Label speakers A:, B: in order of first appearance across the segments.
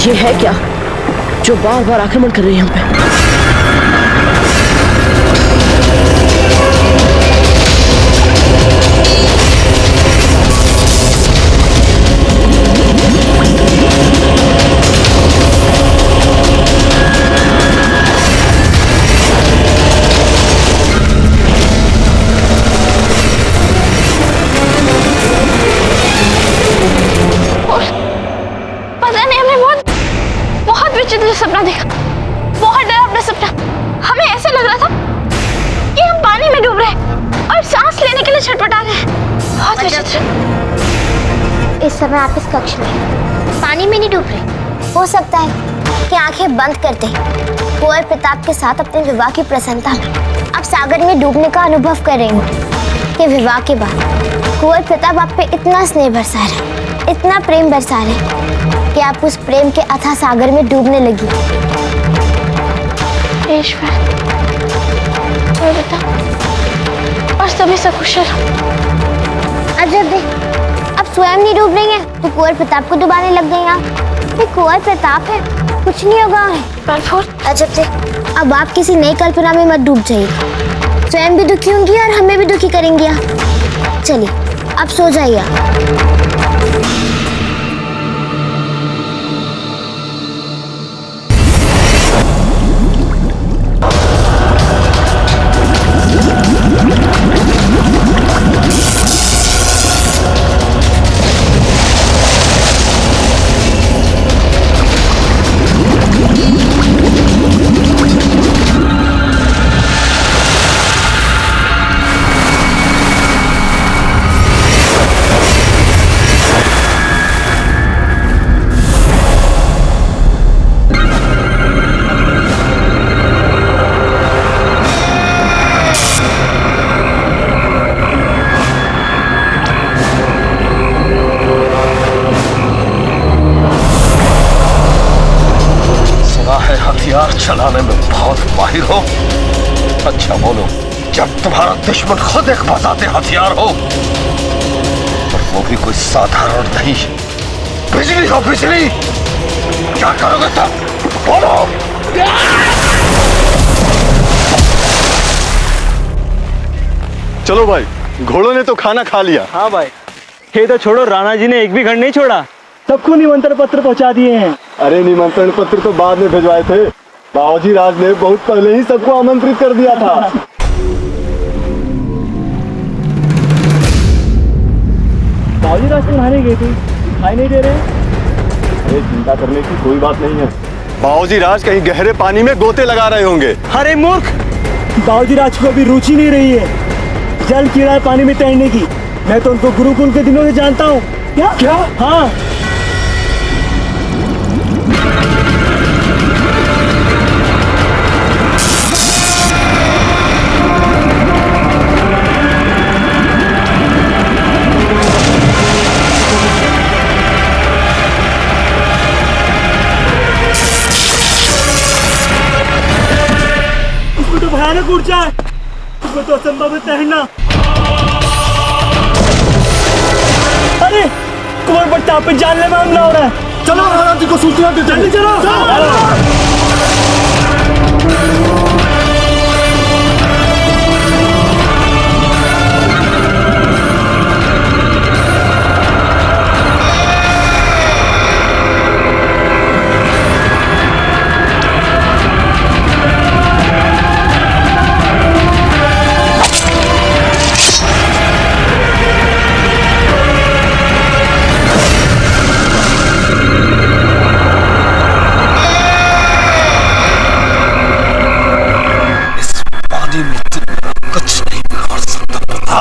A: ये है क्या जो बार बार आक्रमण कर रही है हम पे?
B: सपना देखा, बहुत डरावना सपना। हमें ऐसा लग रहा था कि हम पानी में डूब रहे हैं और सांस लेने के लिए छटपटा रहे हैं। बहुत विचित्र।
C: इस समय आप इस कक्ष में पानी में नहीं डूब रहे। हो सकता है कि आंखें बंद करते कुंवर प्रताप के साथ अपने विवाह की प्रसन्नता में आप सागर में डूबने का अनुभव कर रहे हो कि विवाह के बाद कुंवर प्रताप आप पे इतना स्नेह बरसा रहे, इतना प्रेम बरसा रहे कि आप उस प्रेम के अथाह सागर में डूबने लगी।
B: ईश्वर, बता और सभी सकुशल।
C: अब जब अब स्वयं नहीं डूब रही हैं तो कुंवर प्रताप को डुबाने लग गई आप। ये कुंवर प्रताप है, कुछ नहीं होगा उन्हें। अजब से अब आप किसी नई कल्पना में मत डूब जाइए। स्वयं भी दुखी होंगी और हमें भी दुखी करेंगी आप। चलिए अब सो जाइए आप।
D: हथियार चलाने में बहुत माहिर हो। अच्छा बोलो, जब तुम्हारा दुश्मन खुद एक बताते हथियार हो और वो भी कोई साधारण नहीं, बिजली हो बिजली, क्या करोगे तब? बोलो।
E: चलो भाई, घोड़ों ने तो खाना खा लिया।
F: हाँ भाई, ये तो छोड़ो, राणा जी ने एक भी घर नहीं छोड़ा, सबको निमंत्रण पत्र पहुंचा दिए हैं।
E: अरे निमंत्रण पत्र तो बाद में भिजवाए थे, बाबूजी राज ने बहुत पहले ही सबको आमंत्रित कर दिया था।
F: बाबूजी राज तो नहाने गए थे, दिखाई नहीं दे रहे।
E: अरे चिंता करने की कोई बात नहीं है, बाबूजी राज कहीं गहरे पानी में गोते लगा रहे होंगे।
F: अरे मूर्ख, बाबूजी राज को अभी रुचि नहीं रही है जल कीड़ा पानी में तैरने की। मैं तो उनको गुरुकुल के दिनों से जानता हूँ। क्या? हाँ। इसमें तो भयानक ऊर्जा है, इसमें तो असंभव है तैरना। अरे कुंवर प्रताप पे जानलेवा हमला हो रहा है।
E: चलो महाराज जी को सूचना देते हैं।
F: चलो।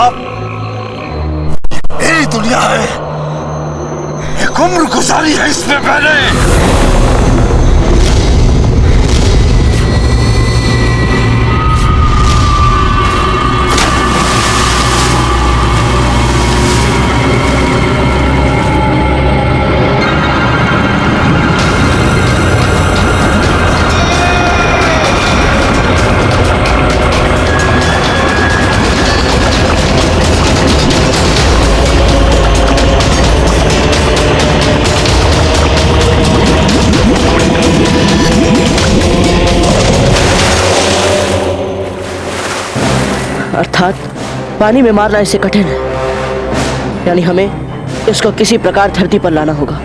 D: प्रताप, यही दुनिया है, एक उम्र गुजारी है इसमें मैंने।
A: अर्थात पानी में मारना इससे कठिन है, यानी हमें इसको किसी प्रकार धरती पर लाना होगा।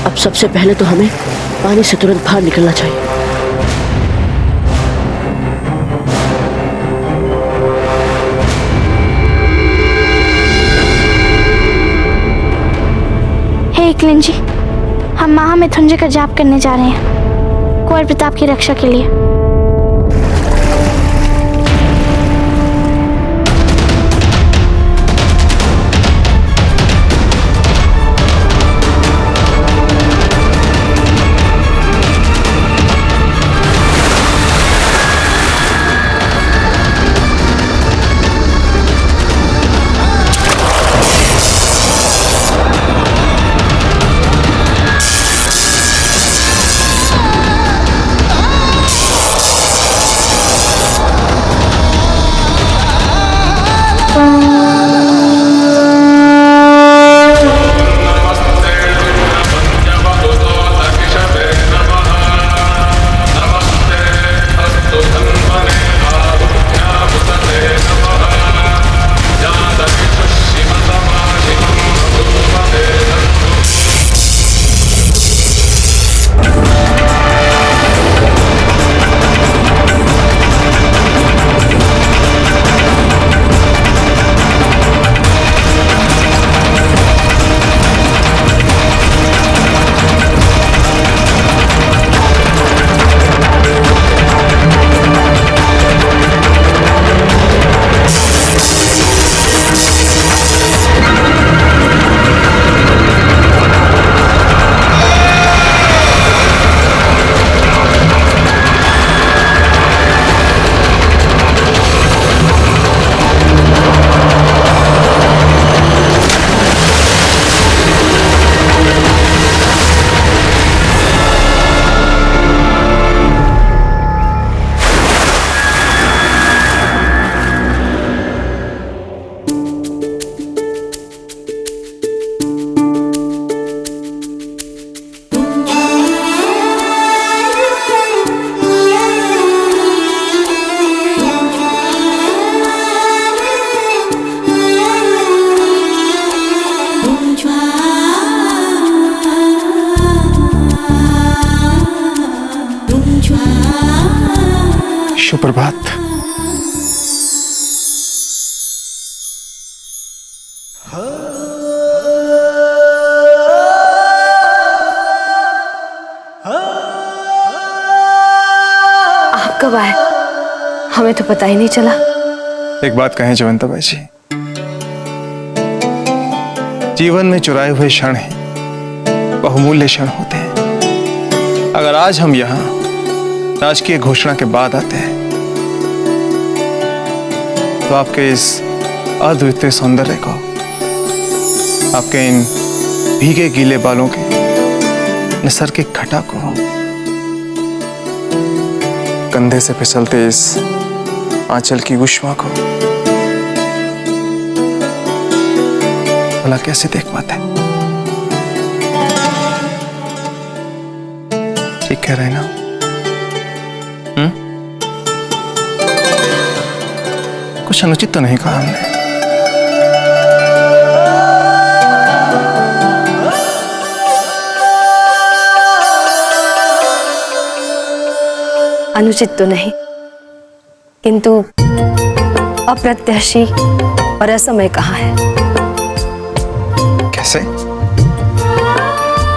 A: अब सबसे पहले तो हमें पानी से तुरंत बाहर निकलना चाहिए।
C: हे एकलिन जी, हम महामृत्युंजय का जाप करने जा रहे हैं कुंवर प्रताप की रक्षा के लिए।
G: सुप्रभात।
H: आप कब आए? हमें तो पता ही नहीं चला।
G: एक बात कहें जयवंता बाई जी, जीवन में चुराए हुए क्षण ही बहुमूल्य क्षण होते हैं। अगर आज हम यहाँ राजकीय घोषणा के बाद आते हैं तो आपके इस अद्वितीय सौंदर्य को, आपके इन भीगे गीले बालों के नैसर्गिक घटा को, कंधे से फिसलते इस आंचल की उष्मा को भला कैसे देख पाते? ठीक कह रहे हैं ना? कुछ अनुचित तो नहीं कहा हमने?
H: अनुचित तो नहीं, किंतु अप्रत्याशी और असमय कहाँ है?
G: कैसे?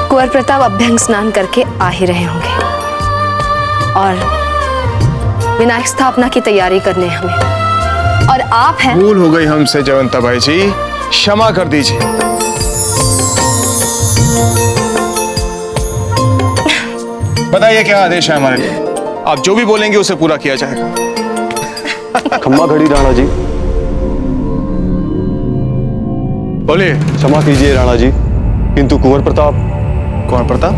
H: कुंवर प्रताप अभ्यंग स्नान करके आ ही रहे होंगे और विनायक स्थापना की तैयारी करने हमें, और आप हैं।
G: भूल हो गई हमसे जयवंता बाई जी, क्षमा कर दीजिए। बताइए क्या आदेश है हमारे लिए? आप जो भी बोलेंगे उसे पूरा किया जाएगा।
E: खम्मा घड़ी राणा जी।
G: बोलिए।
E: क्षमा कीजिए राणा जी, किंतु कुंवर प्रताप।
G: कुंवर प्रताप?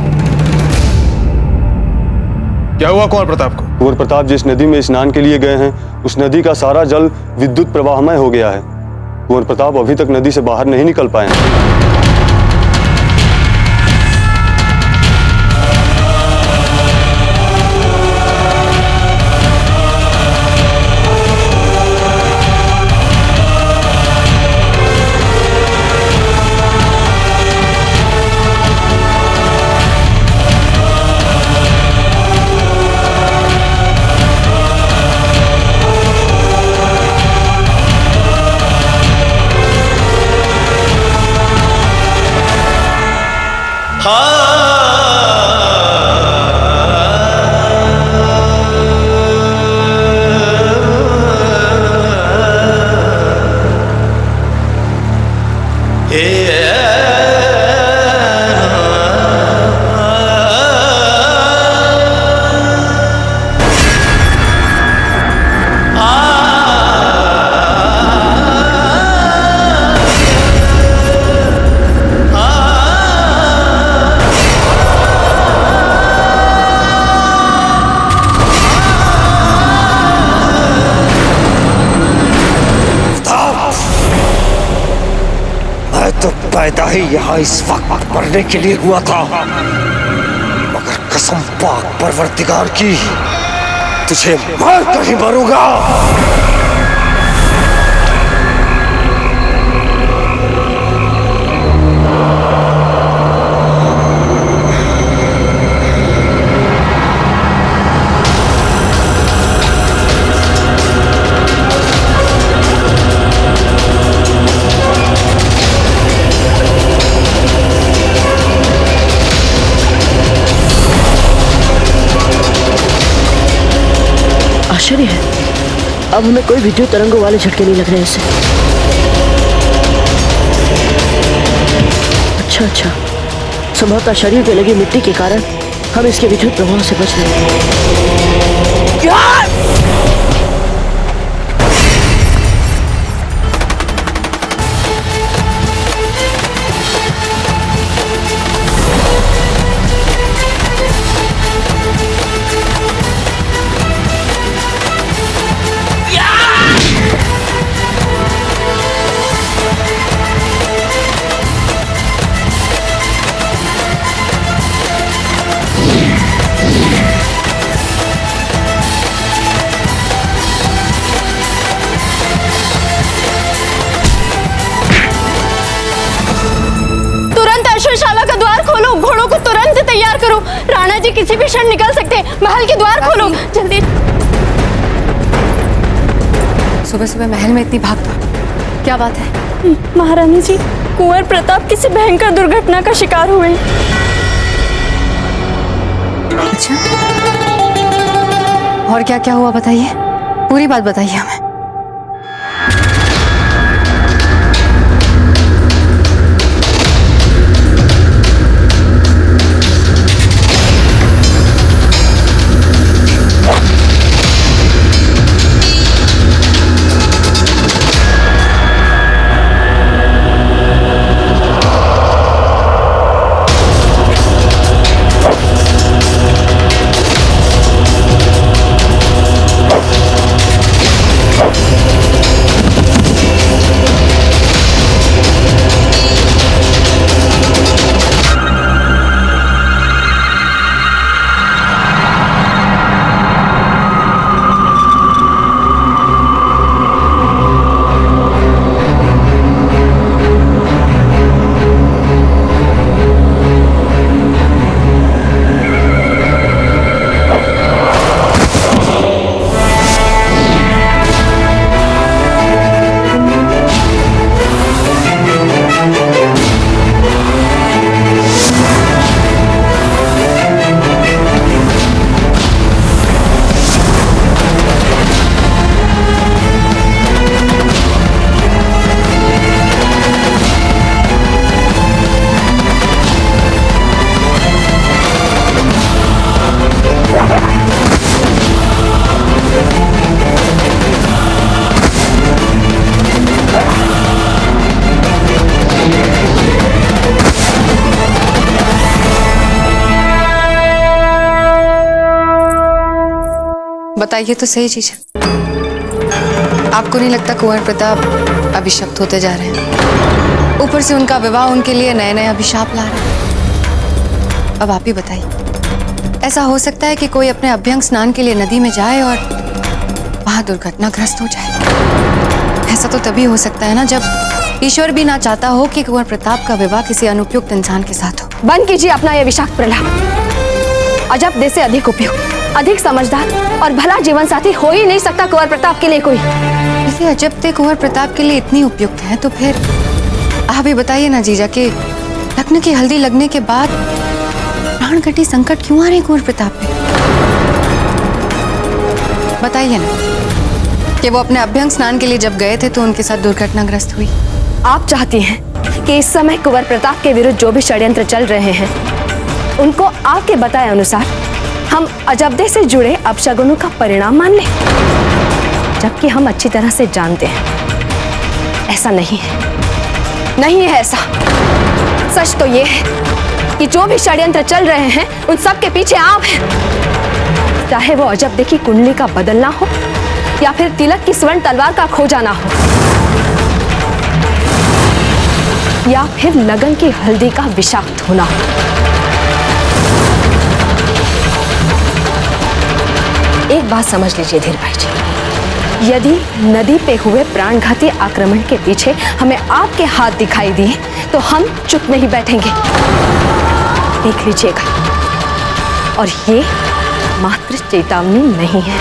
G: क्या हुआ कुंवर प्रताप को?
E: कुंवर प्रताप जिस नदी में स्नान के लिए गए हैं, उस नदी का सारा जल विद्युत प्रवाहमय हो गया है। कुंवर प्रताप अभी तक नदी से बाहर नहीं निकल पाए हैं।
D: पैदा ही यहाँ इस वक्त मरने के लिए हुआ था, मगर कसम पाक परवरदिगार की, तुझे मार कर ही मरूंगा।
A: आश्चर्य है, अब हमें कोई विद्युत तरंगों वाले झटके नहीं लग रहे इससे। अच्छा, संभवतः शरीर पे लगी मिट्टी के कारण हम इसके विद्युत प्रभाव से बच रहे हैं।
B: शाला का द्वार खोलो, घोड़ों को तुरंत से तैयार करो। राणा जी किसी भी क्षण निकल सकते हैं। महल के द्वार खोलो जल्दी।
H: सुबह सुबह महल में इतनी भागदौड़, क्या बात है?
B: महारानी जी, कुंवर प्रताप किसी भयंकर दुर्घटना का शिकार हुए।
H: अच्छा, और क्या क्या हुआ बताइए, पूरी बात बताइए हमें। बताइए तो सही चीज। आपको नहीं लगता कुंवर प्रताप अभिशप्त होते जा रहे हैं? ऊपर से उनका विवाह उनके लिए नए नए अभिशाप ला रहा है। अब आप ही बताइए, ऐसा हो सकता है कि कोई अपने अभ्यंग स्नान के लिए नदी में जाए और वहां दुर्घटनाग्रस्त हो जाए? ऐसा तो तभी हो सकता है ना जब ईश्वर भी ना चाहता हो कि कुंवर प्रताप का विवाह किसी अनुपयुक्त इंसान के साथ हो।
I: बंद कीजिए अपना यह विषाक्त प्रलाप। अजब देश से अधिक उपयुक्त, अधिक समझदार और भला जीवन साथी हो ही नहीं सकता कुंवर प्रताप के लिए कोई।
H: इसे अजब ते कुंवर प्रताप के लिए इतनी उपयुक्त है तो फिर आप ही बताइए ना जीजा कि लग्न की हल्दी लगने के बाद प्राण घटी संकट क्यों आ रहे हैं कुंवर प्रताप पे? बताइए ना कि वो अपने अभ्यंग स्नान के लिए जब गए थे तो उनके साथ दुर्घटनाग्रस्त हुई।
I: आप चाहती हैं कि इस समय कुंवर प्रताप के विरुद्ध जो भी षड्यंत्र चल रहे हैं उनको आपके बताए अनुसार हम अजबदे से जुड़े अपशगुनों का परिणाम मान लें, जबकि हम अच्छी तरह से जानते हैं ऐसा नहीं है। नहीं है ऐसा। सच तो ये है कि जो भी षड्यंत्र चल रहे हैं उन सब के पीछे आप हैं। चाहे वो अजबदे की कुंडली का बदलना हो या फिर तिलक की स्वर्ण तलवार का खो जाना हो या फिर लगन की हल्दी का विषाक्त होना हो। एक बात समझ लीजिए धीर भाई जी, यदि नदी पे हुए प्राणघाती आक्रमण के पीछे हमें आपके हाथ दिखाई दिए तो हम चुप नहीं बैठेंगे। देख लीजिएगा, और ये मात्र चेतावनी नहीं है।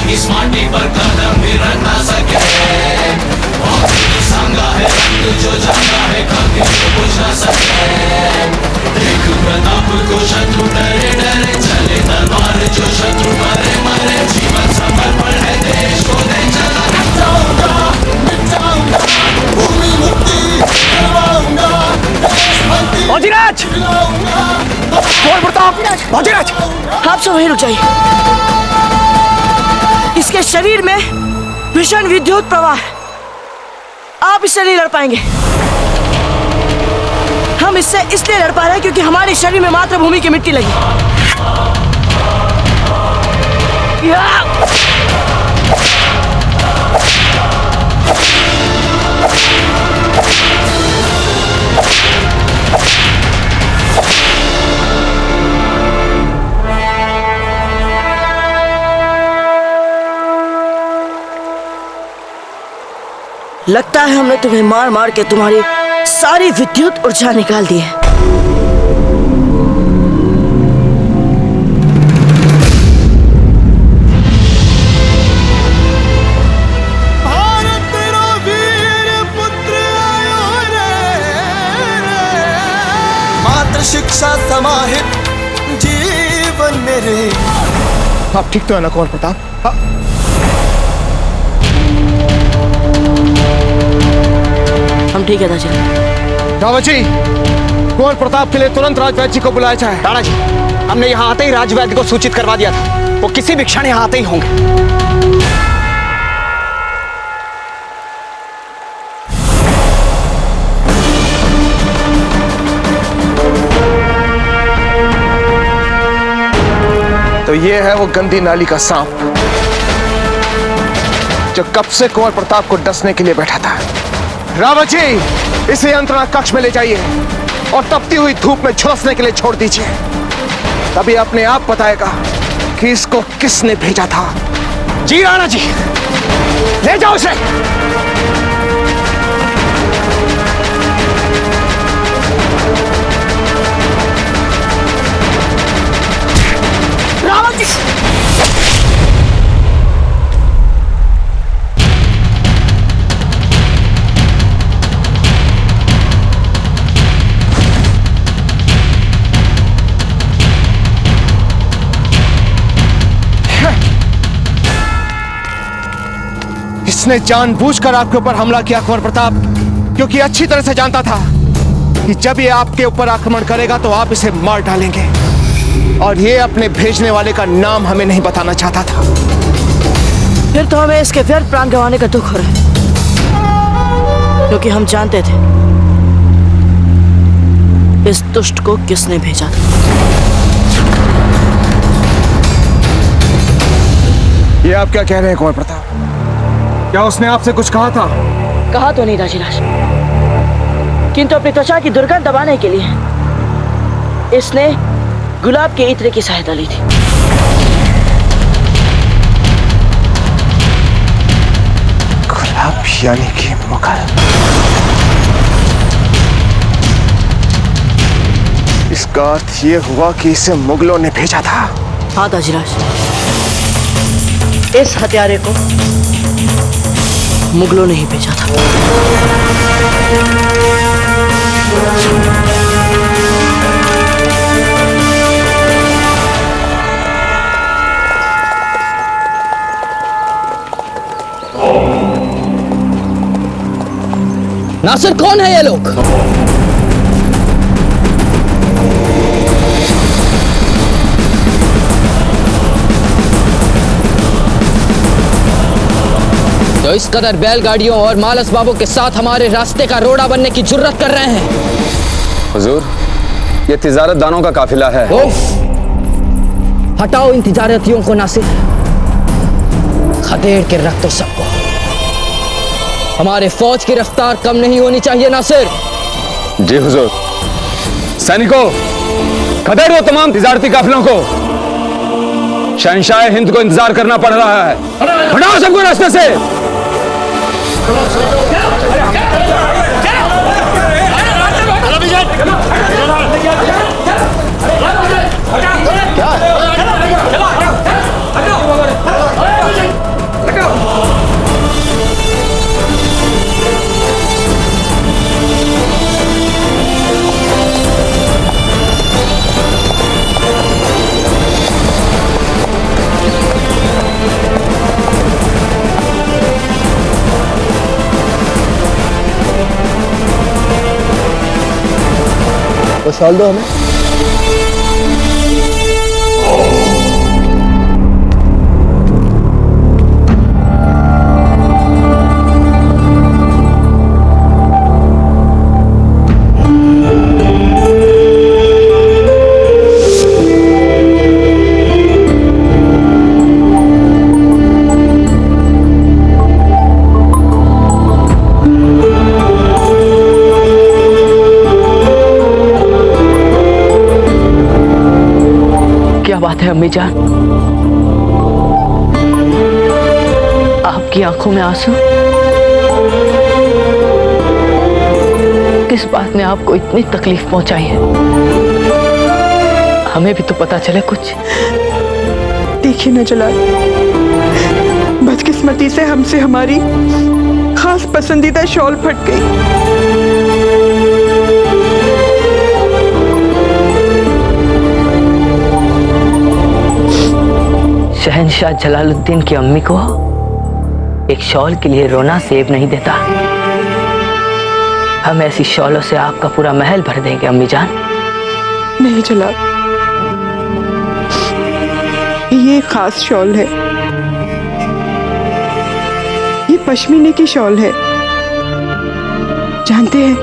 J: इस माटी पर कदम भी रख ना सके। सांगा है रंग जो जंगा है कभी तो कुछ ना सके। देख प्रताप को शत्रु डरे डरे चले तलवार, जो शत्रु मरे मरे जीवन समर्पण है देश को दे चला। मिटाऊंगा भूमि मुक्ति करवाऊंगा,
A: भौजीराज!
J: कुंवर प्रताप!
A: भौजीराज! आप सब वहीं रुक जाइए। इसके शरीर में भीषण विद्युत प्रवाह है, आप इससे नहीं लड़ पाएंगे। हम इससे इसलिए लड़ पा रहे हैं क्योंकि हमारे शरीर में मात्र भूमि की मिट्टी लगी। लगता है हमने तुम्हें मार मार के तुम्हारी सारी विद्युत ऊर्जा निकाल दी है।
J: भारत तेरा वीर पुत्र आयो रे, मात्र शिक्षा समाहित जीवन मेरे।
G: आप ठीक तो है ना कुंवर प्रताप?
A: हम ठीक है दादा।
K: रावत जी, कुंवर प्रताप के लिए तुरंत राजवैद्य जी को बुलाया जाए।
L: दादा जी, हमने यहाँ आते ही राजवैद्य को सूचित करवा दिया था, वो किसी भी क्षण यहाँ आते ही होंगे।
G: तो ये है वो गंदी नाली का सांप जो कब से कुंवर प्रताप को डसने के लिए बैठा था। रावत जी, इसे यंत्रणा कक्ष में ले जाइए और तपती हुई धूप में झुलसने के लिए छोड़ दीजिए। तभी अपने आप बताएगा कि इसको किसने भेजा था।
L: जी राणा जी, ले जाओ इसे।
A: रावत जी!
G: इसने जानबूझकर आपके ऊपर हमला किया कुंवर प्रताप, क्योंकि अच्छी तरह से जानता था कि जब ये आपके ऊपर आक्रमण करेगा तो आप इसे मार डालेंगे। और ये अपने भेजने वाले का नाम हमें नहीं बताना चाहता था।
A: फिर तो हमें इसके व्यर्थ प्राण गंवाने का दुख हो रहा है, क्योंकि हम जानते थे इस दुष्ट को किसने भेजा था।
G: ये आप क्या कह रहे हैं कुंवर प्रताप? क्या उसने आपसे कुछ कहा था?
A: कहा तो नहीं राजीराज, किंतु अपनी त्वचा की दुर्गंध दबाने के लिए इसने गुलाब के इत्र की सहायता ली थी।
G: गुलाब यानी कि मुगल। इसका अर्थ ये हुआ कि इसे मुगलों ने भेजा था।
A: हाँ दाजीराज, इस हत्यारे को मुगलों ने ही भेजा था।
L: नासिर, कौन है ये लोग? जो इस कदर बैलगाड़ियों और माल असबाबों के साथ हमारे रास्ते का रोड़ा बनने की जुर्रत कर रहे हैं।
E: हुजूर, ये तिजारत दानों का काफिला है।
L: हटाओ इन तिजारतियों को नासिर, खदेड़ के रख दो सबको। हमारे फौज की रफ्तार कम नहीं होनी चाहिए नासिर।
E: जी हुजूर। सैनिकों, खदेड़ो तमाम तिजारती काफिलों को। शहंशाह हिंद को इंतजार करना पड़ रहा है। हटाओ सबको रास्ते से।
L: वो शॉल दो हमें।
A: बात है अम्मी जान, आपकी आंखों में आंसू? किस बात ने आपको इतनी तकलीफ पहुंचाई है? हमें भी तो पता चले कुछ।
M: देखिए न जलाल, बदकिस्मती से हमसे हमारी खास पसंदीदा शॉल फट गई।
A: शहंशाह जलालुद्दीन की अम्मी को एक शॉल के लिए रोना सेब नहीं देता। हम ऐसी शॉलों से आपका पूरा महल भर देंगे अम्मी जान।
M: नहीं जलाल, ये खास शॉल है। ये पश्मीने की शॉल है। जानते हैं,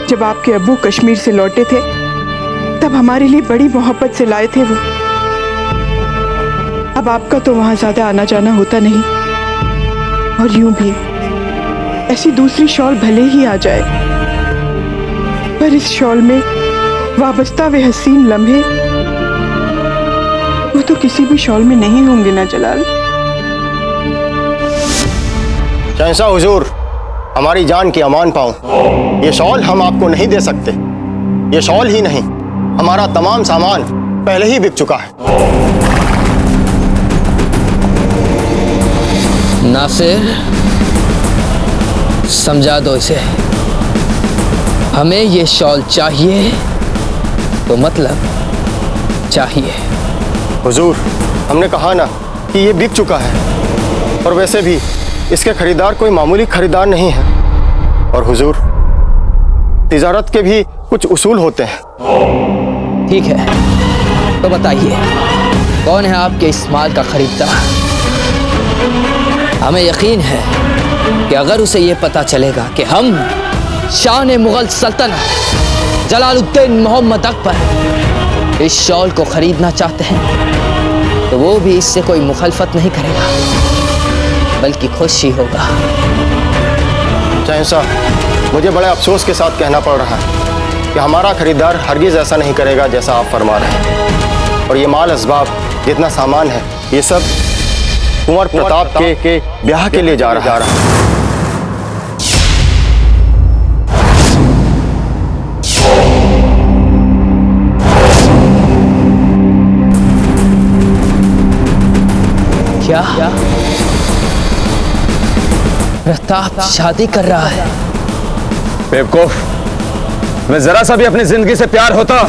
M: जब आपके अब्बू कश्मीर से लौटे थे तब हमारे लिए बड़ी मोहब्बत से लाए थे वो। अब आपका तो वहां ज्यादा आना जाना होता नहीं, और यूं भी ऐसी दूसरी शॉल भले ही आ जाए, पर इस शॉल में वाबस्ता वे हसीन लम्हे वो तो किसी भी शॉल में नहीं होंगे ना जलाल।
N: शहंशाह हुजूर, हमारी जान की अमान पाओ, ये शॉल हम आपको नहीं दे सकते। ये शॉल ही नहीं, हमारा तमाम सामान पहले ही बिक चुका है।
L: नासिर, समझा दो इसे, हमें ये शॉल चाहिए तो मतलब चाहिए।
N: हुजूर, हमने कहा ना कि ये बिक चुका है, और वैसे भी इसके खरीदार कोई मामूली खरीदार नहीं है। और हुजूर, तिजारत के भी कुछ उसूल होते हैं।
L: ठीक है, तो बताइए, कौन है आपके इस माल का खरीदार? हमें यकीन है कि अगर उसे ये पता चलेगा कि हम शान मुगल सल्तनत जलालुद्दीन मोहम्मद अकबर इस शॉल को खरीदना चाहते हैं, तो वो भी इससे कोई मुखालफत नहीं करेगा, बल्कि खुश ही होगा।
N: शहंशाह, मुझे बड़े अफसोस के साथ कहना पड़ रहा है कि हमारा खरीदार हरगिज ऐसा नहीं करेगा जैसा आप फरमा रहे हैं। और ये माल असबाब, जितना सामान है, ये सब कुंवर प्रताप के ब्याह के लिए जा रहा है।
L: क्या प्रताप शादी कर रहा है?
E: बेवकूफ, मैं जरा सा भी अपनी जिंदगी से प्यार होता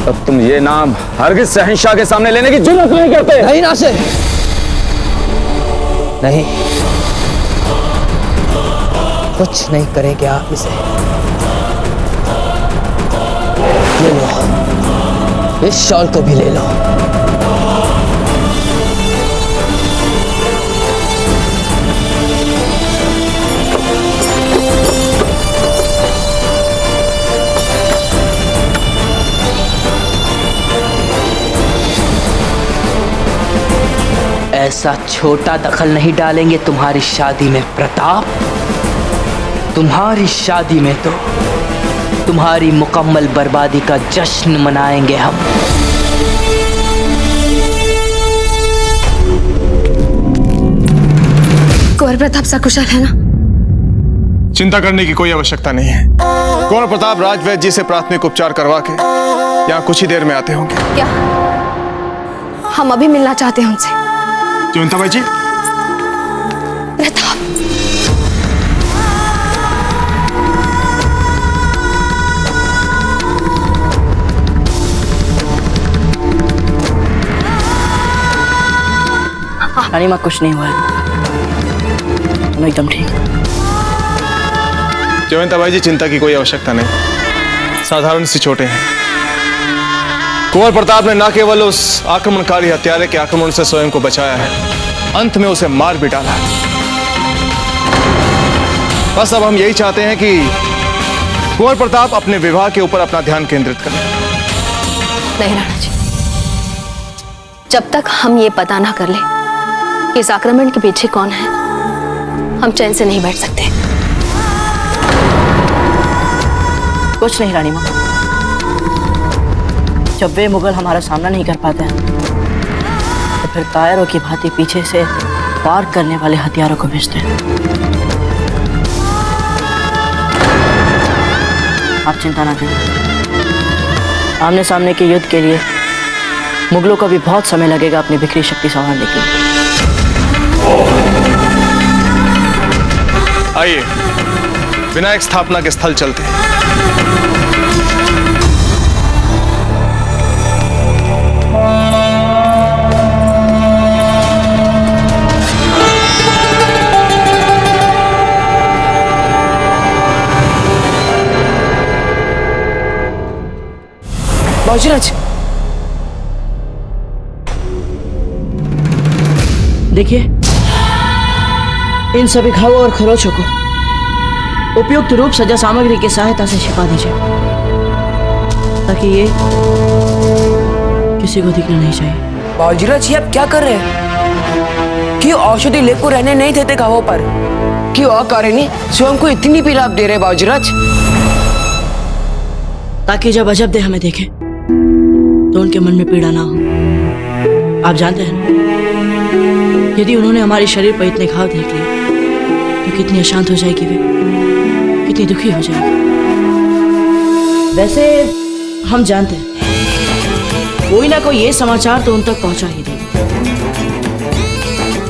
E: तब तुम ये नाम हरगिज शहंशाह के सामने लेने की जुर्रत नहीं करते।
L: नहीं नासिर, नहीं, कुछ नहीं करेंगे आप इसे। ले लो, इस शॉल को भी ले लो। ऐसा छोटा दखल नहीं डालेंगे तुम्हारी शादी में प्रताप। तुम्हारी शादी में तो तुम्हारी मुकम्मल बर्बादी का जश्न मनाएंगे हम।
I: कुंवर प्रताप सकुशल है ना?
G: चिंता करने की कोई आवश्यकता नहीं है। कुंवर प्रताप राजवैद्य जी से प्राथमिक उपचार करवा के यहाँ कुछ ही देर में आते होंगे।
I: क्या हम अभी मिलना चाहते हैं उनसे?
G: जयंताबाई जी,
I: प्रताप,
A: रानी माँ, कुछ नहीं हुआ है, मैं एकदम ठीक।
G: जयंताबाई जी, चिंता की कोई आवश्यकता नहीं, साधारण सी चोटें हैं। कुंवर प्रताप ने न केवल उस आक्रमणकारी हत्यारे के आक्रमण से स्वयं को बचाया है, अंत में उसे मार भी डाला है। बस अब हम यही चाहते हैं कि कुंवर प्रताप अपने विवाह के ऊपर अपना ध्यान केंद्रित करें।
I: नहीं राणा जी, जब तक हम ये पता ना कर ले कि इस आक्रमण के पीछे कौन है, हम चैन से नहीं बैठ सकते।
A: कुछ नहीं रानी माँ, जब वे मुगल हमारा सामना नहीं कर पाते हैं तो फिर कायरों की भांति पीछे से वार करने वाले हथियारों को भेजते हैं। आप चिंता ना करें, आमने सामने के युद्ध के लिए मुगलों को भी बहुत समय लगेगा अपनी बिखरी शक्ति संभालने के लिए।
G: आइए विनायक स्थापना के स्थल चलते हैं।
A: बाबूजीराज, देखिए, इन सभी घावों और खरोचों को उपयुक्त रूप सज्जा सामग्री की सहायता से छिपा दीजिए, ताकि ये किसी को दिखना नहीं चाहिए।
O: बाबूजीराज, आप क्या कर रहे हैं? क्यों औषधि लेकर रहने नहीं देते घावों पर? क्यों अकारण स्वयं को इतनी पीड़ा दे रहे बाबूजीराज?
A: ताकि जब अजब दे हमें देखे तो उनके मन में पीड़ा ना हो। आप जानते हैं ना, यदि उन्होंने हमारे शरीर पर इतने घाव देख लिए तो कितनी अशांत हो जाएगी वे, कितनी दुखी हो जाएगी। वैसे हम जानते हैं कोई ना कोई ये समाचार तो उन तक पहुंचा ही देगा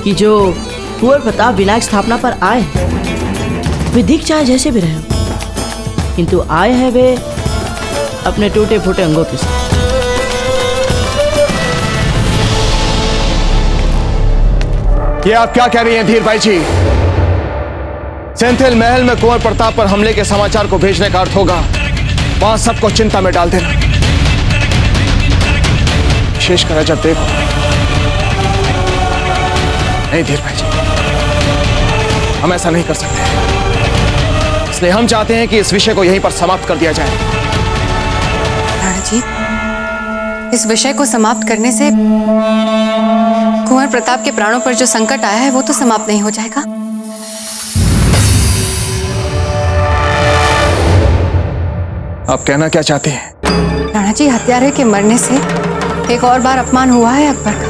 A: कि जो कुंवर प्रताप विनायक स्थापना पर आए हैं वे दिख चाहे जैसे भी रहे हो, किंतु आए हैं वे अपने टूटे फूटे अंगों के साथ।
G: ये आप क्या कह रही हैं धीर भाई जी? सेंथिल महल में कुंवर प्रताप पर हमले के समाचार को भेजने का अर्थ होगा वहां सबको चिंता में डाल देना। शेष करा जब देखो। नहीं धीर भाई जी, हम ऐसा नहीं कर सकते, इसलिए हम चाहते हैं कि इस विषय को यहीं पर समाप्त कर दिया जाए।
H: राणा जी, इस विषय को समाप्त करने से कुंवर प्रताप के प्राणों पर जो संकट आया है वो तो समाप्त नहीं हो जाएगा।
G: आप कहना क्या चाहते हैं?
H: राणा जी, हत्यारे के मरने से एक और बार अपमान हुआ है अकबर का।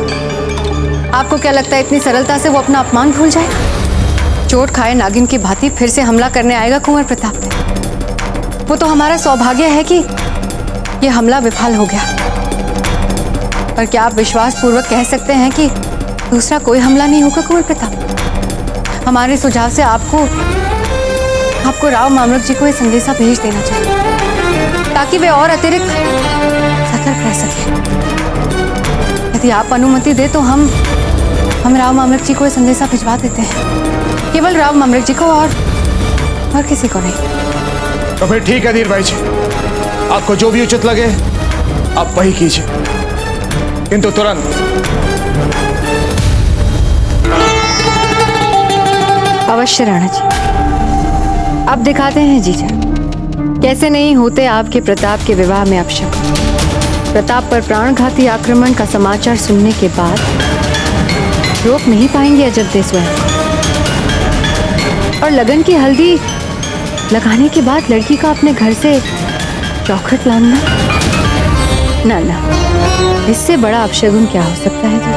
H: आपको क्या लगता है इतनी सरलता से वो अपना अपमान भूल जाएगा? चोट खाए नागिन की भांति फिर से हमला करने आएगा कुंवर प्रताप पे। वो तो हमारा सौभाग्य है कि ये हमला विफल हो गया। पर क्या आप विश्वास पूर्वक कह सकते हैं कि दूसरा कोई हमला नहीं होगा कुंवर प्रताप? हमारे सुझाव से आपको राव मामलक जी को ये संदेशा भेज देना चाहिए ताकि वे और अतिरिक्त सतर्क रह सके। यदि आप अनुमति दे तो हम राव मामलक जी को ये संदेशा भिजवा देते हैं, केवल राव मामलक जी को और किसी को नहीं।
G: तो फिर ठीक है धीर भाई जी, आपको जो भी उचित लगे आप वही कीजिए, किंतु तुरंत।
H: अवश्य राणा जी, अब दिखाते हैं जीजा कैसे नहीं होते आपके प्रताप के विवाह में अपशकुन। प्रताप पर प्राणघाती आक्रमण का समाचार सुनने के बाद रोक नहीं पाएंगे अजबदे स्वयं, और लगन की हल्दी लगाने के बाद लड़की का अपने घर से चौखट लाना, ना ना, इससे बड़ा अपशगुन क्या हो सकता है जीजा?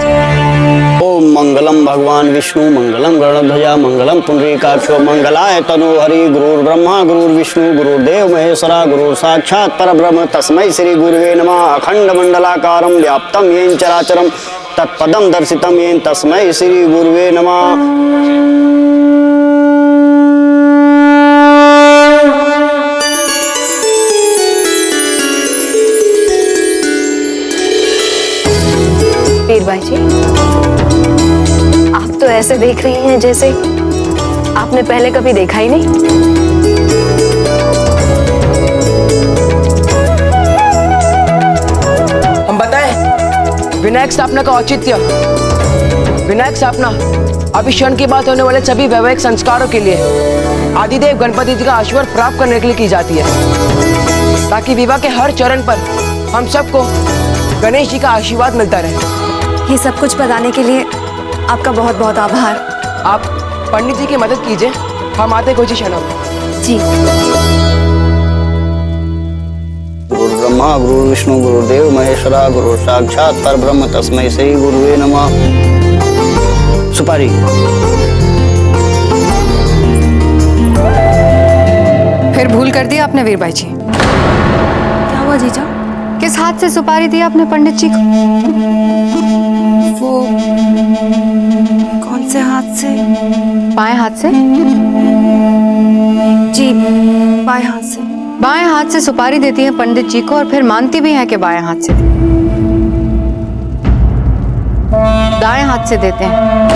P: ओम मंगलम भगवान विष्णु मंगलम गणध्वजा मंगलम पुंडरीकाक्षो मंगलाय तनु हरि गुरुर् ब्रह्मा गुरुर्विष्णु गुरुर्देव महेश्वरा गुरु साक्षात् परब्रह्म तस्मै श्री गुरुवे नमः। अखंड मंडलाकारं व्याप्तं येन चराचरं तत्पदं दर्शितं येन तस्मै श्री गुरुवे नमः।
I: वीरबाई जी, आप तो ऐसे देख रही हैं जैसे आपने पहले कभी देखा ही नहीं।
O: हम बताएं, विनायक स्थापना का औचित्य। विनायक स्थापना अभी क्षण की बात होने वाले सभी वैवाहिक संस्कारों के लिए आदिदेव गणपति जी का आशीर्वाद प्राप्त करने के लिए की जाती है, ताकि विवाह के हर चरण पर हम सबको गणेश जी का आशीर्वाद मिलता रहे।
I: ये सब कुछ बताने के लिए आपका बहुत बहुत आभार।
O: आप पंडित जी की मदद कीजिए, हम आते कुछ ही क्षणों में।
I: जी।
P: गुरु ब्रह्मा गुरु विष्णु गुरुदेव महेश्वरा गुरु साक्षात् परब्रह्म तस्मै श्री गुरुवे नमः। सुपारी।
H: फिर भूल कर दिया आपने वीरबाई जी।
I: क्या हुआ जीजा?
H: किस हाथ से सुपारी दी आपने पंडित जी को?
I: वो कौन से हाथ से?
H: बाएं हाथ से?
I: जी, बाएं हाथ से।
H: बाएं हाथ से सुपारी देती है पंडित जी को और फिर मानती भी है कि बाएं हाथ से। दाएं हाथ से देते हैं।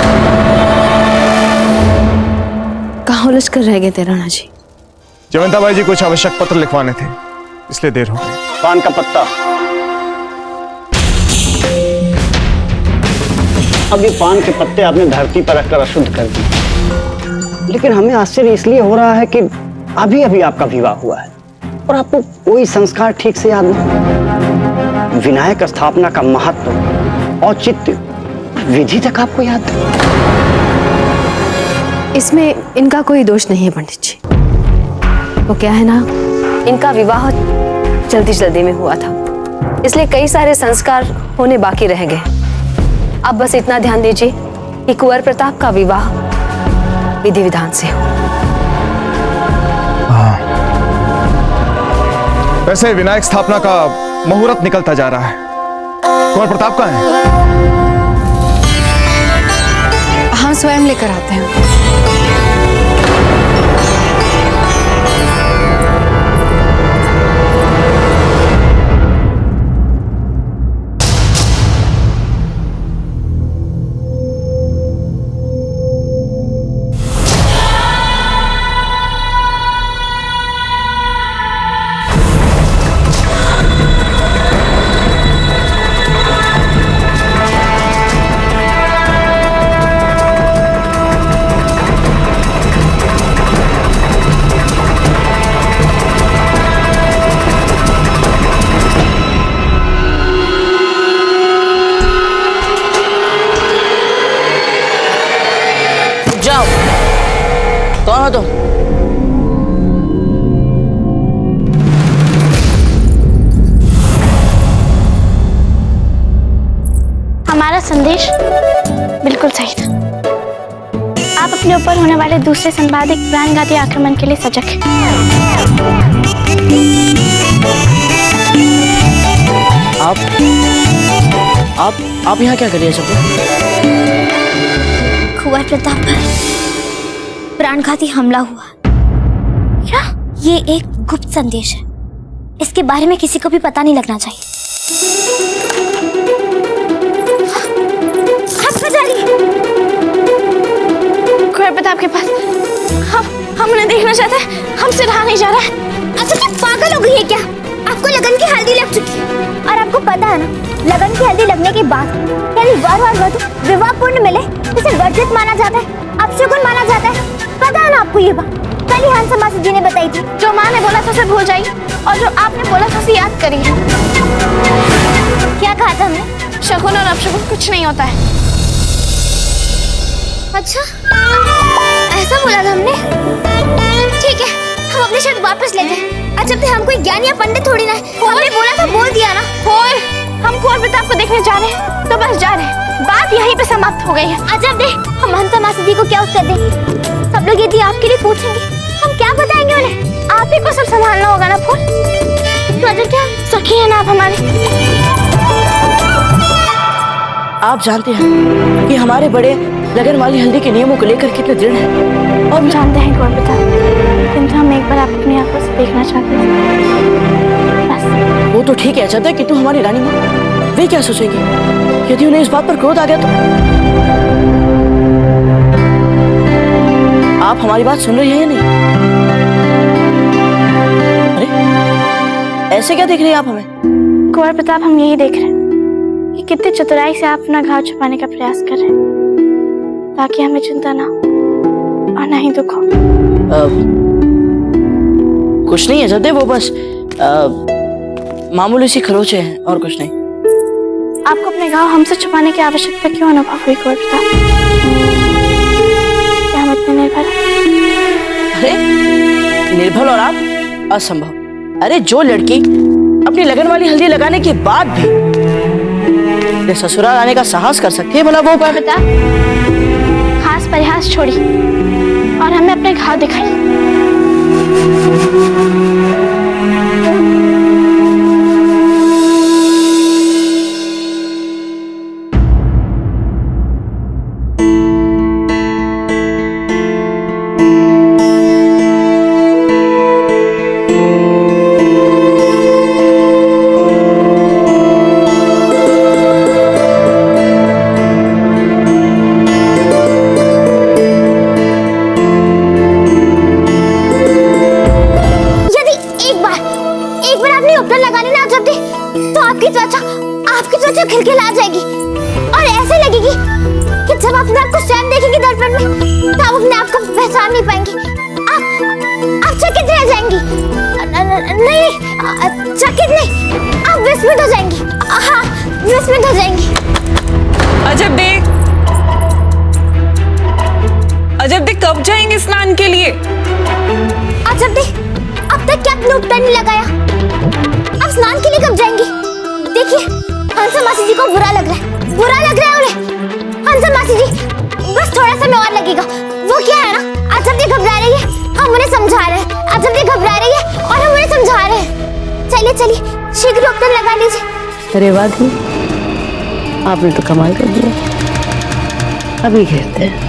I: कहाँ उलझ कर रह गए थे राणा जी?
G: जयवंता बाई जी कुछ आवश्यक पत्र लिखवाने थे, इसलिए देर हो गई।
P: पान का पत्ता। अब ये पान के पत्ते आपने धरती पर रखकर अशुद्ध कर दिए, लेकिन हमें आश्चर्य इसलिए हो रहा है कि अभी अभी आपका विवाह हुआ है और आपको कोई संस्कार ठीक से याद नहीं। विनायक स्थापना का महत्व, औचित्य, विधि तक आपको याद नहीं।
I: इसमें इनका कोई दोष नहीं है पंडित जी। वो क्या है ना, इनका विवाह जल्दी जल्दी में हुआ था, इसलिए कई सारे संस्कार होने बाकी रह गए। अब बस इतना ध्यान दीजिए कि कुंवर प्रताप का विवाह विधि विधान से हो।
G: वैसे विनायक स्थापना का मुहूर्त निकलता जा रहा है, कुंवर प्रताप कहाँ है?
H: हम स्वयं लेकर आते हैं।
A: हो तुम?
B: हमारा संदेश बिल्कुल सही था। आप अपने ऊपर होने वाले दूसरे संवादिक प्राणघाती आक्रमण के लिए सजग हैं।
A: आप यहाँ क्या कर रही है सब?
C: कुंवर प्रताप पर प्राणघाती हमला हुआ।
B: क्या?
C: ये एक गुप्त संदेश है। इसके बारे में किसी को भी पता नहीं लगना चाहिए।
B: कुंवर प्रताप के पास हम उन्हें देखना चाहते हैं, हमसे रहा नहीं जा रहा है।
C: अच्छा क्या पागल हो गई है क्या? आपको लगन की हल्दी लग चुकी है और आपको पता है ना, लगन की हल्दी लगने के बाद यानी वर और वधू विवाह पूर्ण मिले इसे वर्जित माना जाता है, अपशगुन माना जाता है। पता है ना आपको ये बात? कल ही हंसा मासी जी ने बताई थी।
B: जो माँ ने बोला था उसे भूल जाइए और जो आपने बोला था उसे याद करिए।
C: क्या कहा था हमने?
B: शगुन और अपशगुन कुछ नहीं होता है।
C: अच्छा ऐसा बोला था हमने? ठीक है, हम अपनी शर्त वापस लेते हैं। अच्छा तो हम कोई ज्ञान या पंडित थोड़ी ना है। हमने बोला था बोल दिया ना।
B: हम कुंवर प्रताप को देखने जा रहे हैं तो बस जा रहे हैं, बात यहीं पे समाप्त हो गई है।
C: अजब दे, हम हंसा मासी जी को क्या उत्तर देंगे? सब लोग यदि आपके लिए पूछेंगे हम क्या बताएंगे उन्हें?
B: आप ही को सब संभालना होगा ना फूल। तो अजब क्या सखी है ना आप हमारे।
A: आप जानते हैं कि हमारे बड़े लगन वाली हल्दी के नियमों को लेकर कितने दृढ़ हैं।
B: और हम जानते हैं कुंवर प्रताप, किंतु हम एक बार आप अपनी आंखों से देखना चाहते हैं बस।
A: वो तो ठीक है, चाहते कि तू हमारी रानी माँ, वे क्या सोचेंगे यदि उन्हें इस बात पर क्रोध आ गया तो? आप हमारी बात सुन रही हैं या नहीं? अरे ऐसे क्या देख रही हैं आप हमें?
B: कुंवर प्रताप हम यही देख रहे हैं कि कितनी चतुराई से आप अपना घाव छुपाने का प्रयास कर रहे हैं ताकि हमें चिंता ना हो और ना ही दुख हो।
A: कुछ नहीं है जदे, वो बस मामूली सी खरोचे हैं और कुछ नहीं।
B: आपको अपने घाव हमसे छुपाने की आवश्यकता क्यों अनुभव हुई कुंवर प्रताप? क्या हम इतने निर्भर हैं?
A: अरे निर्भर और आप असंभव। अरे जो लड़की अपनी लगन वाली हल्दी लगाने के बाद भी ससुराल आने का साहस कर सकती है, भला वो
B: कुंवर प्रताप खास परिहास छोड़ी और हमें अपने घाव दिखाई।
C: खिलखिला जाएगी और ऐसे लगेगी कि जब अपने आप को स्वयं देखेंगी दर्पण में तो आप अपने आप को पहचान नहीं पाएंगी। आप चकित रह जाएंगी। नहीं, चकित नहीं, आप विस्मित हो जाएंगी। हाँ, विस्मित हो जाएंगी।
Q: अजब दे कब जाएंगे स्नान के लिए?
C: अजब दे, अब तक क्या नुकता नहीं लगाया? अब स्नान के लिए कब जाएंगी? देखिए हंसा मासी जी को बुरा लग रहा है उन्हें। हंसा मासी जी बस थोड़ा समय और लगेगा। वो क्या है ना, अजब दी घबरा रही है, हम उन्हें समझा रहे हैं। अजब दी घबरा रही है और हम उन्हें समझा रहे हैं। चलिए शीघ्र उपटन लगा लीजिए।
R: अरे वाह दी, आपने तो कमाल कर दिया। अभी खेलते हैं।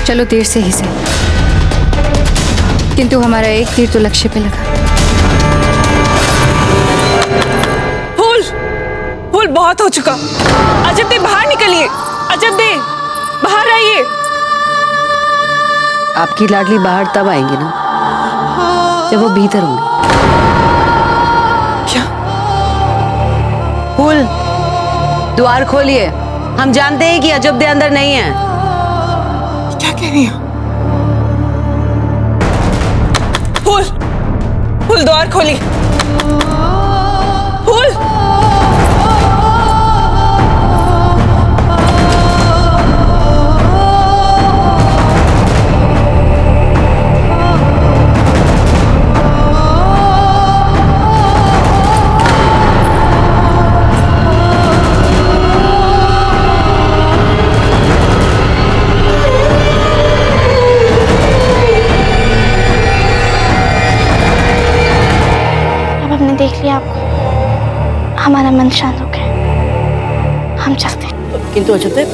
H: चलो देर से ही सही, किंतु हमारा एक तीर तो लक्ष्य पे लगा।
Q: फूल बहुत हो चुका। अजब दे बाहर निकलिए, अजब दे बाहर आइए।
R: आपकी लाडली बाहर तब आएंगी ना जब वो भीतर होंगी।
H: क्या? फूल द्वार खोलिए।
R: हम जानते हैं कि अजब दे अंदर नहीं है।
Q: क्या कह रही हो? फूल, फूल द्वार खोली। फूल,
B: देख लिया आपको, हमारा मन शांत हो गया, हम चलते हैं।
A: किंतु अजब देव,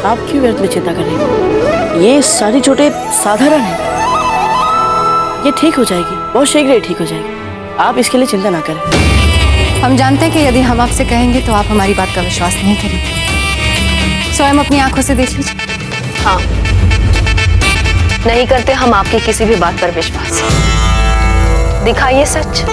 A: आप क्यों व्यर्थ में चिंता कर रही हैं? ये सारी चोटें साधारण हैं, ये ठीक हो जाएगी, बहुत शीघ्र ही ठीक हो जाएगी। आप इसके लिए चिंता ना करें।
H: हम जानते हैं कि यदि हम आपसे कहेंगे तो आप हमारी बात का विश्वास नहीं करेंगे। स्वयं अपनी आंखों से देख लीजिए।
I: हाँ, नहीं करते हम आपकी किसी भी बात पर विश्वास। दिखाइए सच।